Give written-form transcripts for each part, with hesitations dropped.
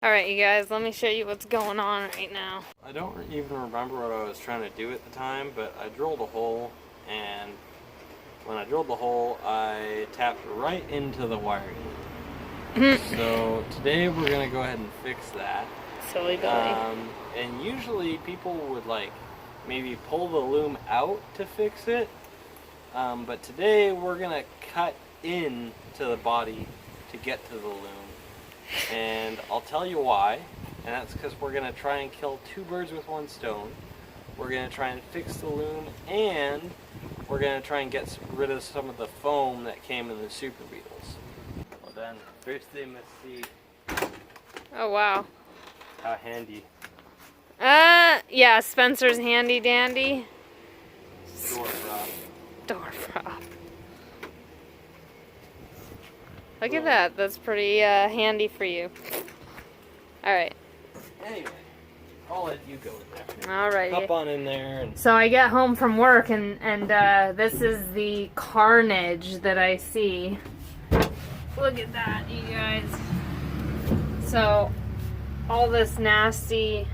Alright, you guys, let me show you what's going on right now. I don't even remember what I was trying to do at the time, but I drilled a hole, and when I drilled the hole, I tapped right into the wiring. So today we're going to go ahead and fix that. Silly Billy. And usually people would like maybe pull the loom out to fix it, but today we're going to cut in to the body to get to the loom. And I'll tell you why, and that's because we're going to try and kill two birds with one stone. We're going to try and fix the loom, and we're going to try and get rid of some of the foam that came in the super beetles. Well then, first they must see Oh, wow. how handy Yeah, Spencer's handy dandy. door prop. Door prop. Look at that. That's pretty handy for you. Alright. Anyway, I'll let you go in there. Alright. Hop on in there. And So I get home from work and this is the carnage that I see. Look at that, you guys. So all this nasty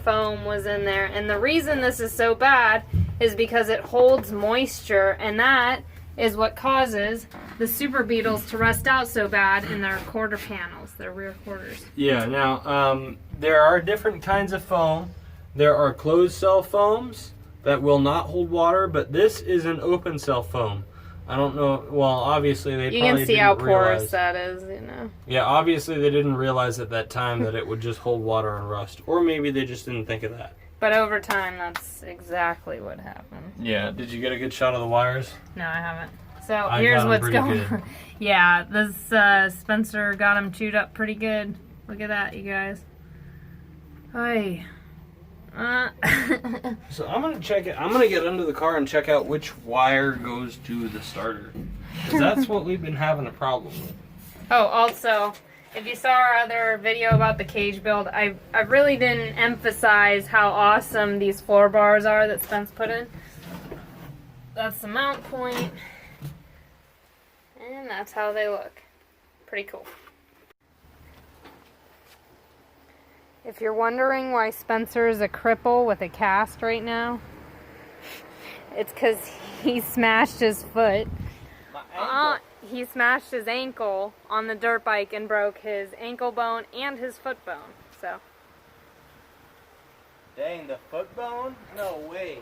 foam was in there, and the reason this is so bad is because it holds moisture, and that is what causes the super beetles to rust out so bad in their quarter panels, their rear quarters. yeah, now there are different kinds of foam. There are closed cell foams that will not hold water, but this is an open cell foam. I don't know, well, obviously they You probably can see didn't how porous realize. that is, you know. Yeah, obviously they didn't realize at that time that it would just hold water and rust. Or maybe they just didn't think of that. But over time, that's exactly what happened. Yeah, did you get a good shot of the wires? No, I haven't. So I here's got 'em what's pretty going good. on. Yeah, this Spencer got him chewed up pretty good. Look at that, you guys. Hi. So I'm gonna check it. I'm gonna get under the car and check out which wire goes to the starter. Because that's what we've been having a problem with. Oh, also, if you saw our other video about the cage build, I really didn't emphasize how awesome these floor bars are that Spence put in. That's the mount point, and that's how they look. Pretty cool. If you're wondering why Spencer is a cripple with a cast right now, it's because he smashed his foot. He smashed his ankle on the dirt bike and broke his ankle bone and his foot bone. So. Dang, the foot bone? No way.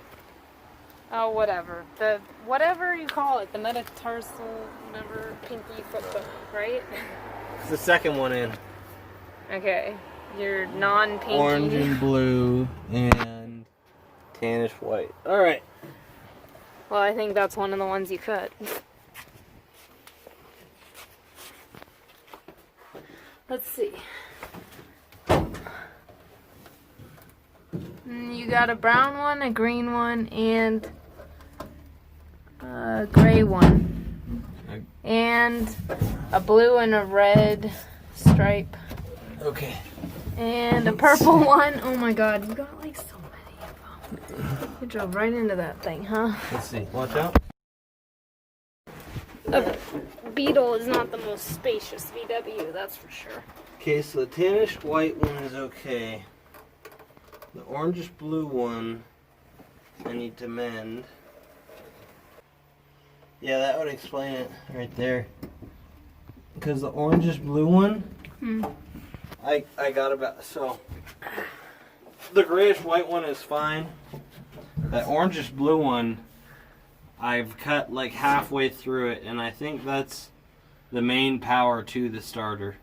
Oh, whatever. Whatever you call it, the metatarsal, whatever, pinky foot bone, right? It's the second one in. Okay. Your non-pinky. Orange and blue and tannish white. Alright. Well, I think that's one of the ones you cut. Let's see. You got a brown one, a green one, and a gray one. And a blue and a red stripe. Okay. And a purple one. Oh my god, you got like so many of them. You drove right into that thing, huh? Let's see. Watch out. A beetle is not the most spacious VW, that's for sure. Okay, so the tannish white one is okay. The orangish blue one, I need to mend. Yeah, that would explain it right there. Because the orangish blue one, I got about, so the grayish white one is fine. That orangish blue one, I've cut like halfway through it, and I think that's the main power to the starter.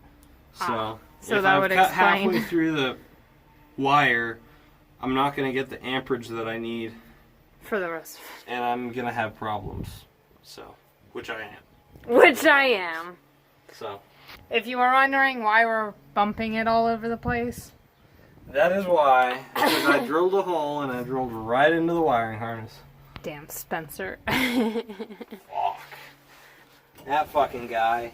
So if that I've would cut explain. halfway through the wire, I'm not going to get the amperage that I need, For the rest of and I'm going to have problems. So, which I am. it. Which I am. So, If you were wondering why we're bumping it all over the place. that is why, because I drilled a hole and I drilled right into the wiring harness. Damn Spencer. Fuck. That fucking guy.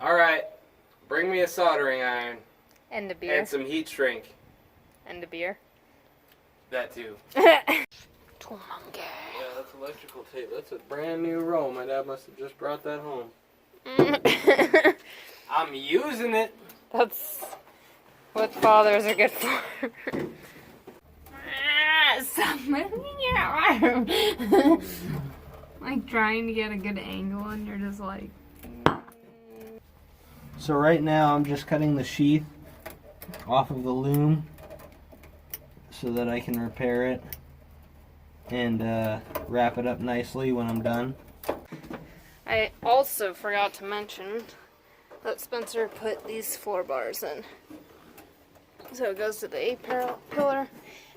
Alright, bring me a soldering iron And a beer. and some heat shrink. And a beer. That too. Tool monkey. Yeah, that's electrical tape. That's a brand new roll. My dad must have just brought that home. I'm using it. That's what fathers are good for. Stop moving your arm. Like trying to get a good angle and you're just like... So right now I'm just cutting the sheath off of the loom so that I can repair it and wrap it up nicely when I'm done. I also forgot to mention that Spencer put these floor bars in. So it goes to the A-pillar,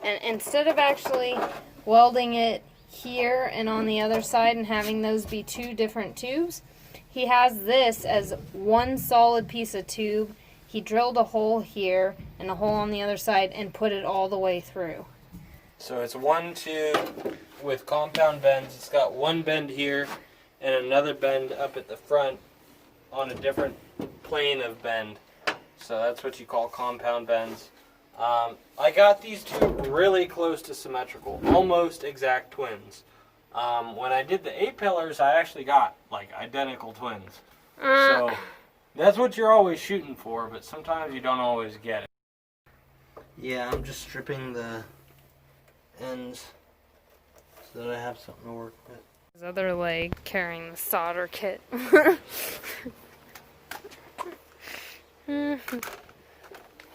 and instead of actually welding it here and on the other side and having those be two different tubes, he has this as one solid piece of tube. He drilled a hole here and a hole on the other side and put it all the way through. So it's one tube with compound bends. It's got one bend here and another bend up at the front on a different plane of bend. So that's what you call compound bends. I got these two really close to symmetrical, almost exact twins. When I did the A-pillars, I actually got like identical twins. So that's what you're always shooting for, but sometimes you don't always get it. Yeah, I'm just stripping the ends so that I have something to work with. His other leg carrying the solder kit.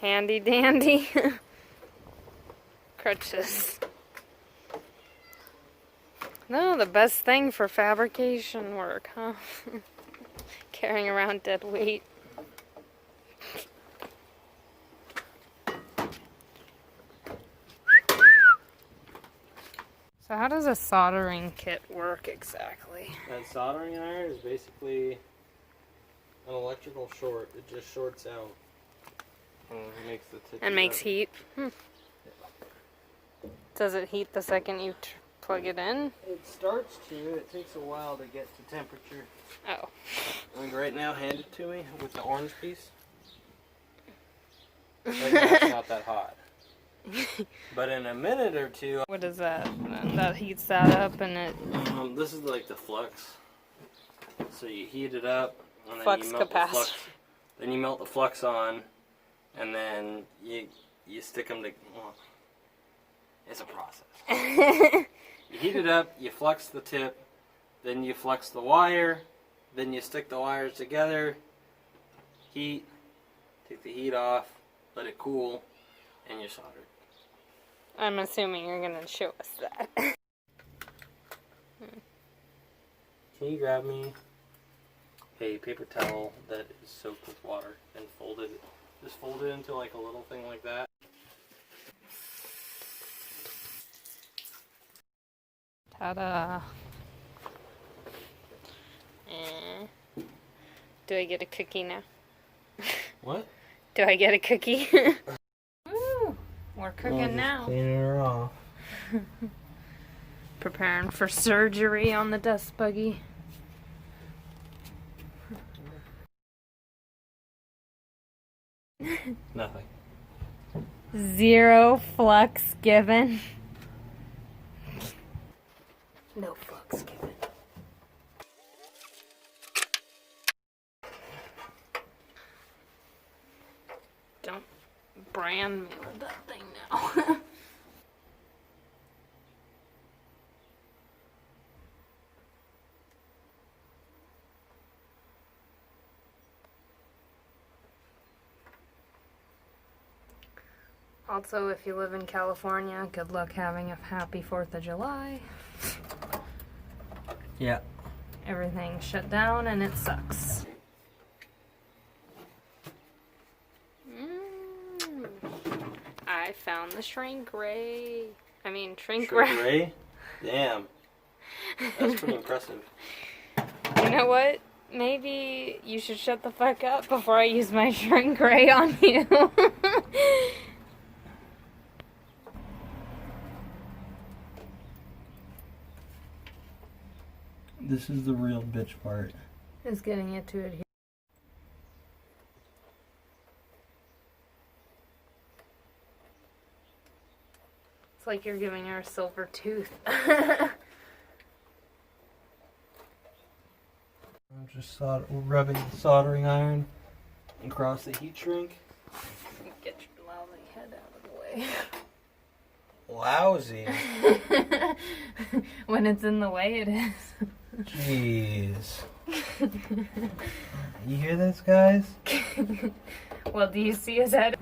Handy dandy. Crutches. No, the best thing for fabrication work, huh? Carrying around dead weight. So how does a soldering kit work exactly? That soldering iron is basically an electrical short. It just shorts out and makes the tip. And makes heat? Does it heat the second you plug it in? It starts to. It takes a while to get to temperature. Oh. Like right now, hand it to me with the orange piece. Right now it's not that hot. But in a minute or two... What is that? That heats that up and it... this is like the flux. So you heat it up, and then Flux you melt capacitor. the flux. Then you melt the flux on, and then you stick them to... Well, it's a process. You heat it up, you flux the tip, then you flux the wire, then you stick the wires together, heat, take the heat off, let it cool, and you're soldered. I'm assuming you're going to show us that. Can you grab me a paper towel that is soaked with water and fold it? Just fold it into like a little thing like that. Ta-da. Do I get a cookie now? What? Do I get a cookie? Woo! We're cooking now. Cleaning her off. Preparing for surgery on the Dust Buggy. Nothing. 0 flux given. No flux given. Don't brand me with that thing now. Also, if you live in California, good luck having a happy 4th of July. Yeah. Everything's shut down and it sucks. I found the shrink ray. Shrink ray. Damn. That's pretty impressive. You know what? Maybe you should shut the fuck up before I use my shrink ray on you. This is the real bitch part. Is getting it to adhere. It's like you're giving her a silver tooth. I'm just rubbing the soldering iron across the heat shrink. Get your lousy head out of the way. Lousy? When it's in the way, it is. Jeez. You hear this, guys? Well, do you see his head?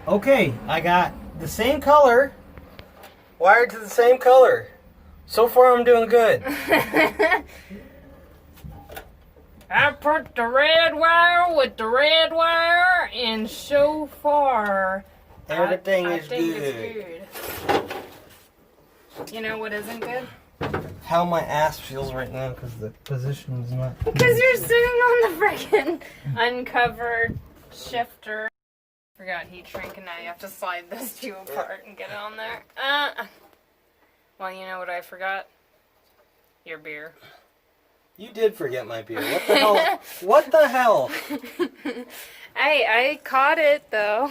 Okay, I got the same color, wired to the same color. So far, I'm doing good. I put the red wire with the red wire, and so far, Everything I is think good. it's good. You know what isn't good? How my ass feels right now because the position is not. Because you're sitting on the freaking uncovered shifter. Forgot heat shrink, and now you have to slide those two apart and get it on there. Well, you know what I forgot? Your beer. You did forget my beer. What the hell? What the hell? I caught it though.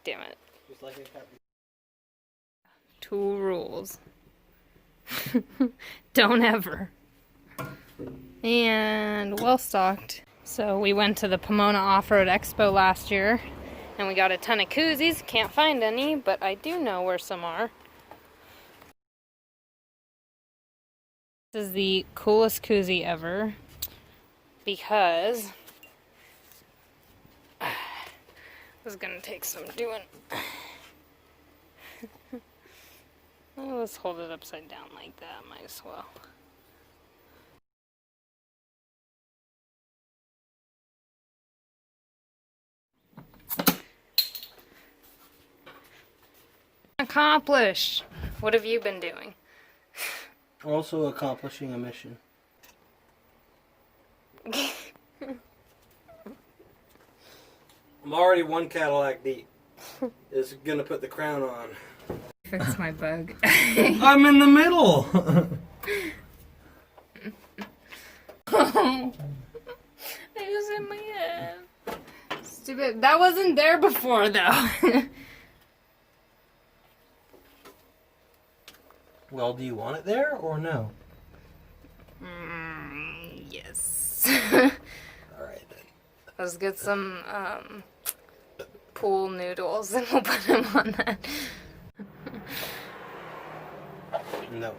Damn it. Just like it got... 2 rules. Don't ever. And well stocked. So we went to the Pomona Off-Road Expo last year and we got a ton of koozies. Can't find any, but I do know where some are. This is the coolest koozie ever because this is gonna take some doing. Oh, let's hold it upside down like that, might as well. Accomplished! What have you been doing? Also accomplishing a mission. I'm already 1 Cadillac deep. It's gonna put the crown on. Fix my bug. I'm in the middle! I was in my head. Stupid. That wasn't there before, though. Well, do you want it there or no? Yes. Alright then. Let's get some pool noodles and we'll put them on that. No.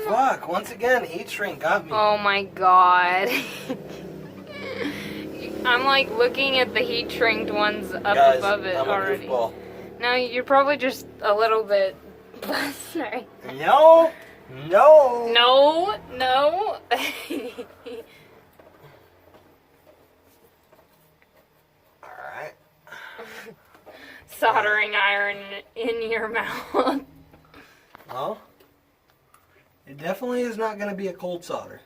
Fuck, once again, heat shrink got me. Oh my god. I'm like looking at the heat shrinked ones up Guys, above it I'm already. a goofball. No, you're probably just a little bit. Sorry. No! No! No, no. Alright. Soldering iron in your mouth. Well, it definitely is not going to be a cold solder.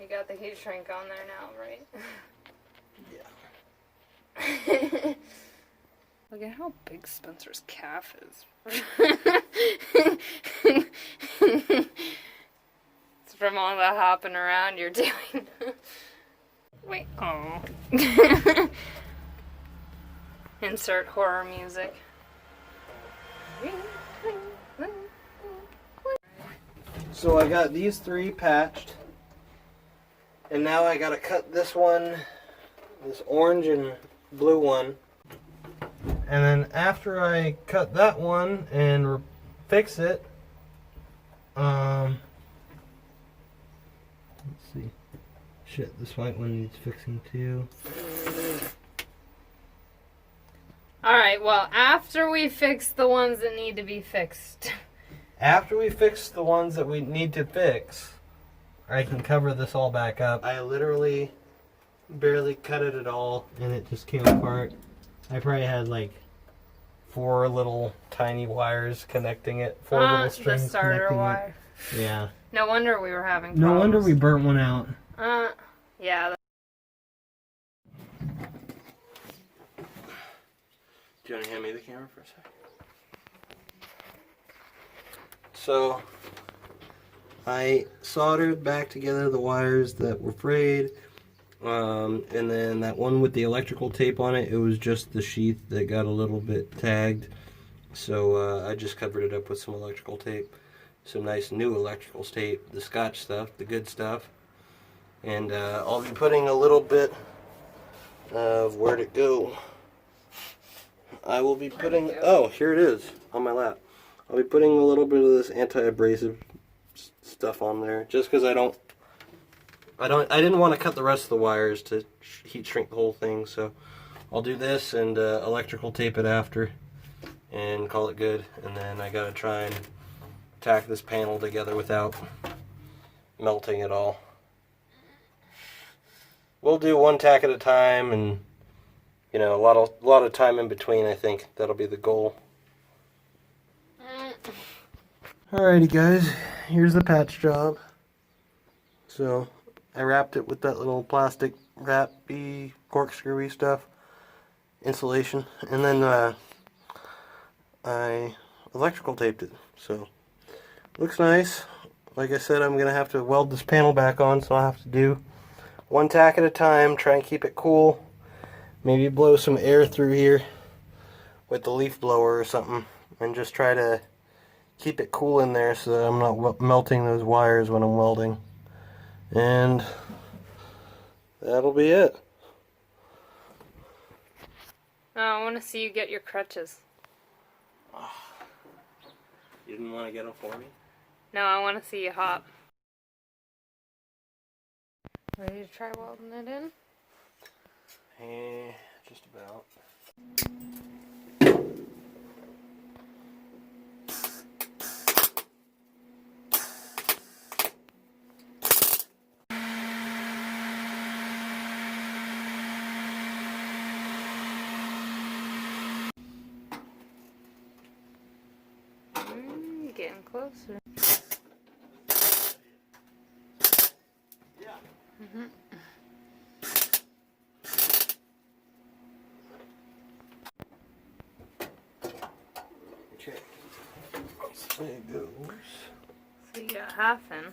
You got the heat shrink on there now, right? Yeah. Look at how big Spencer's calf is. It's from all the hopping around you're doing. Wait, oh. Insert horror music. So I got these 3 patched. And now I gotta cut this one, this orange and blue one. And then after I cut that one and fix it, let's see. Shit, this white one needs fixing too. Alright, well, after we fix the ones that need to be fixed. After we fix the ones that we need to fix, I can cover this all back up. I literally barely cut it at all and it just came apart. I probably had like 4 little tiny wires connecting it. 4 little strings the starter connecting wire. it. Yeah. No wonder we were having No problems. wonder we burnt one out. Yeah. Do you want to hand me the camera for a sec? So, I soldered back together the wires that were frayed, and then that one with the electrical tape on it, it was just the sheath that got a little bit tagged. So I just covered it up with some electrical tape. Some nice new electrical tape, the Scotch stuff, the good stuff. And I'll be putting a little bit of, where'd it go? I will be putting, oh, here it is on my lap. I'll be putting a little bit of this anti-abrasive stuff on there, just because I didn't want to cut the rest of the wires to heat shrink the whole thing, so I'll do this and electrical tape it after and call it good. And then I gotta try and tack this panel together without melting it all. We'll do one tack at a time, and you know, a lot of time in between. I think that'll be the goal. Alrighty guys, here's the patch job. So I wrapped it with that little plastic wrappy corkscrewy stuff, insulation, and then I electrical taped it. So looks nice. Like I said, I'm gonna have to weld this panel back on, so I'll have to do one tack at a time, try and keep it cool. Maybe blow some air through here with the leaf blower or something, and just try to keep it cool in there so that I'm not melting those wires when I'm welding. And that'll be it. Oh, I want to see you get your crutches. You didn't want to get them for me? No, I want to see you hop. Ready to try welding it in? Just about. Getting closer. Yeah. Mm-hmm. Okay. So there it goes. So you got half in.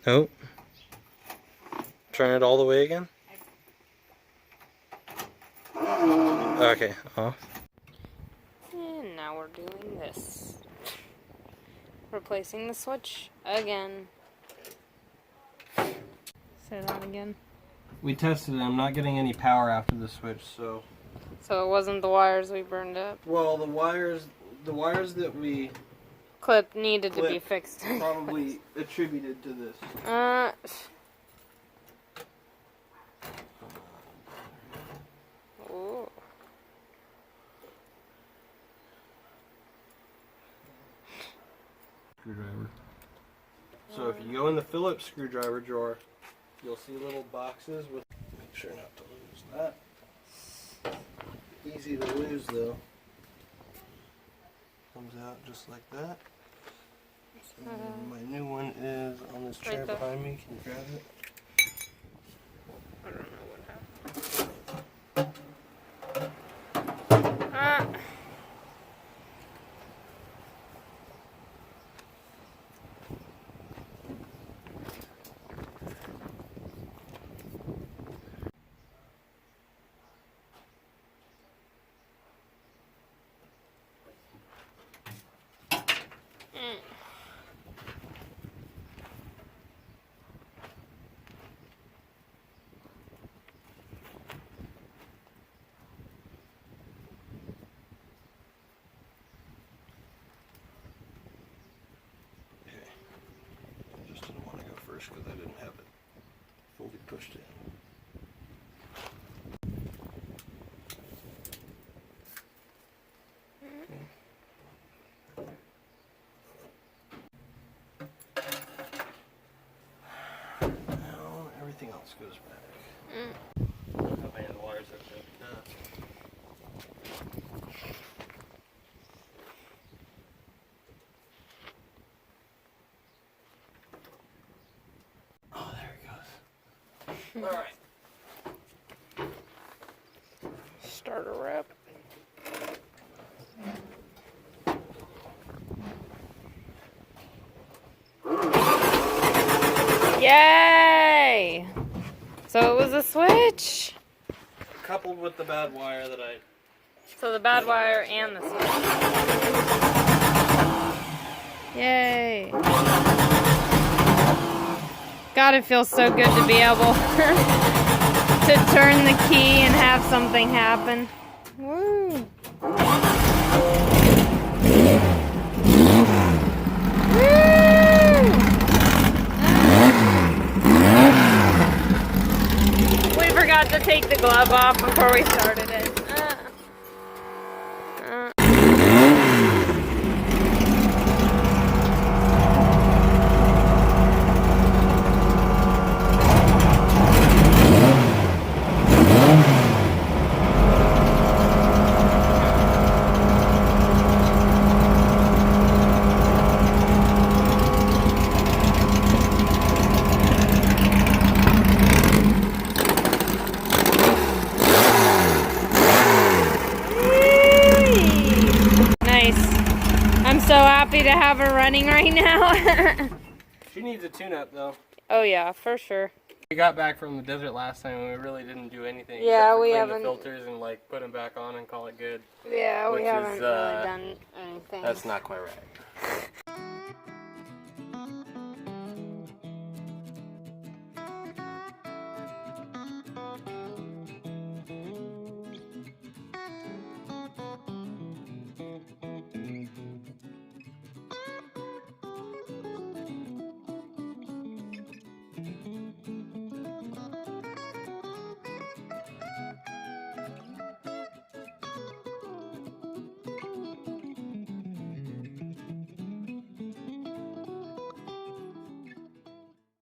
Nope. Turn it all the way again? Okay, off. And now we're doing this. Replacing the switch again. Say that again. We tested it. I'm not getting any power after the switch, so... So it wasn't the wires we burned up? Well, the wires that we Clip needed to be fixed. probably attributed to this. Ooh. Screwdriver. So if you go in the Phillips screwdriver drawer, you'll see little boxes with... Make sure not to lose that. Easy to lose though. Comes out just like that. And my new one is on this chair Right there. behind me. Can you grab it? I don't know what happened. Ah. Because I didn't have it fully pushed in. goes back. Oh man, the wires are good. Oh, there it goes. Alright. Starter wrap. Yay! So it was a switch. Coupled with the bad wire that I... So the bad wire and the switch. Yay. God, it feels so good to be able to turn the key and have something happen. Woo. We forgot to take the glove off before we started it. I'm so happy to have her running right now. She needs a tune-up though. Oh yeah, for sure. We got back from the desert last time and we really didn't do anything. Yeah, except for we clean haven't. the filters and like put them back on and call it good. Yeah, we Which haven't is, really done anything. That's not quite right.